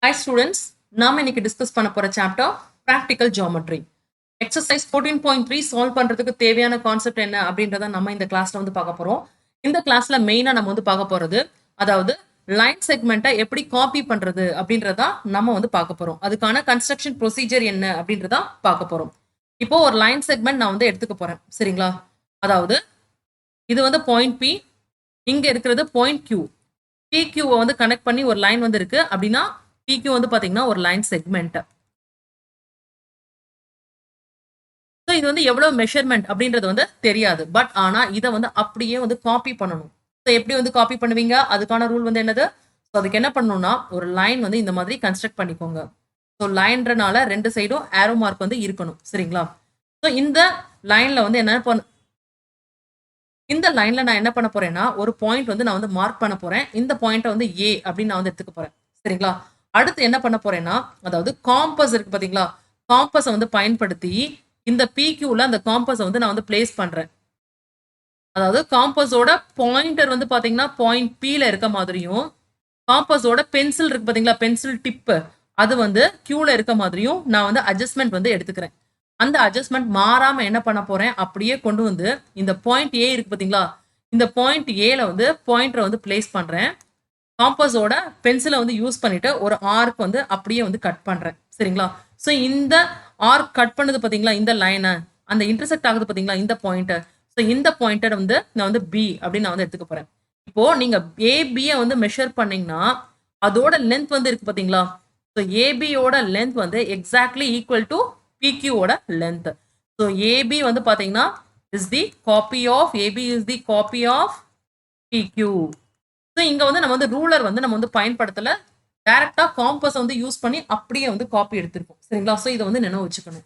Hi students, நாம இன்னைக்கு discuss பண்ண போற chapter practical geometry. Exercise 14.3 solve பண்றதுக்கு தேவையான கான்செப்ட் என்ன அப்படின்றத நம்ம இந்த கிளாஸ்ல வந்து பார்க்க போறோம். இந்த கிளாஸ்ல மெயினா நம்ம வந்து பார்க்க போறது அதாவது லைன் செக்மெண்ட்டை எப்படி காப்பி பண்றது அப்படின்றத நம்ம வந்து பார்க்க போறோம். அதுக்கான கன்ஸ்ட்ரக்ஷன் ப்ரொசீஜர் என்ன அப்படின்றத பார்க்க போறோம். இப்போ ஒரு லைன் செக்மெண்ட் நான் வந்து எடுத்துக்க போறேன். சரிங்களா? அதாவது இது வந்து பாயிண்ட் P, இங்க இருக்கிறது பாயிண்ட் Q. PQ வந்து கனெக்ட் பண்ணி ஒரு லைன் வந்து இருக்கு அப்படின்னா PQ வந்து பாத்தீங்கன்னா ஒரு லைன் செக்மெண்ட். ஸோ இது வந்து எவ்வளவு மெஷர்மெண்ட் அப்படின்றது வந்து தெரியாது. பட் ஆனா இதை வந்து அப்படியே வந்து காப்பி பண்ணணும். ஸோ எப்படி வந்து காப்பி பண்ணுவீங்க? அதுக்கான ரூல் வந்து என்னது? ஸோ அதுக்கு என்ன பண்ணணும்னா ஒரு லைன் வந்து இந்த மாதிரி கன்ஸ்ட்ரக்ட் பண்ணிக்கோங்க. ஸோ லைன்றனால ரெண்டு சைடும் ஆரோ மார்க் வந்து இருக்கணும். சரிங்களா? ஸோ இந்த லைன்ல வந்து இந்த லைன்ல நான் என்ன பண்ண போறேன்னா ஒரு பாயிண்ட் வந்து நான் வந்து மார்க் பண்ண போறேன். இந்த பாயிண்ட்டை வந்து A அப்படின்னு நான் வந்து எடுத்துக்க போறேன். சரிங்களா? அடுத்து என்ன பண்ண போறேன்னா அதாவது காம்பஸ் இருக்கு பாத்தீங்களா? காம்பஸை வந்து பயன்படுத்தி இந்த PQல அந்த காம்பஸை வந்து நான் வந்து பிளேஸ் பண்றேன். அதாவது காம்பஸோட பாயிண்டர் வந்து பாத்தீங்கன்னா பாயிண்ட் Pல இருக்க மாதிரியும் காம்பஸோட பென்சில் இருக்கு பாத்தீங்களா? பென்சில் டிப் அது வந்து Qல இருக்க மாதிரியும் நான் வந்து அட்ஜஸ்ட்மெண்ட் வந்து எடுத்துக்கிறேன். அந்த அட்ஜஸ்ட்மெண்ட் மாறாம என்ன பண்ண போறேன் அப்படியே கொண்டு வந்து இந்த பாயிண்ட் A இருக்கு பாத்தீங்களா? இந்த பாயிண்ட் Aல வந்து பாயிண்டரை வந்து பிளேஸ் பண்றேன். காம்பஸோட பென்சிலை வந்து யூஸ் பண்ணிட்டு ஒரு ஆர்க் வந்து அப்படியே வந்து கட் பண்றேன். சரிங்களா? ஸோ இந்த ஆர்க் கட் பண்ணது பாத்தீங்களா? இந்த லைனை அந்த இன்டர்செக்ட் ஆகுது பாத்தீங்களா? இந்த பாயிண்ட். ஸோ இந்த பாயிண்டர் வந்து நான் வந்து B அப்படின்னு நான் வந்து எடுத்துக்க போறேன். இப்போ நீங்க ஏபியை வந்து மெஷர் பண்ணீங்கன்னா அதோட லென்த் வந்து இருக்கு பாத்தீங்களா? ஸோ ஏபியோட லென்த் வந்து எக்ஸாக்ட்லி ஈக்குவல் டு பிக்யூவோட லென்த். ஸோ ஏபி வந்து பாத்தீங்கன்னா is the copy of AB is the copy of PQ. So இங்க வந்து நம்ம வந்து ரூலர் வந்து நம்ம வந்து பயன்படுத்தல, டைரக்டா காம்பஸ் வந்து யூஸ் பண்ணி அப்படியே வந்து காப்பி எடுத்திருக்கோம். சரிங்களா? ஸோ இதை வந்து நினைவு வச்சுக்கணும்.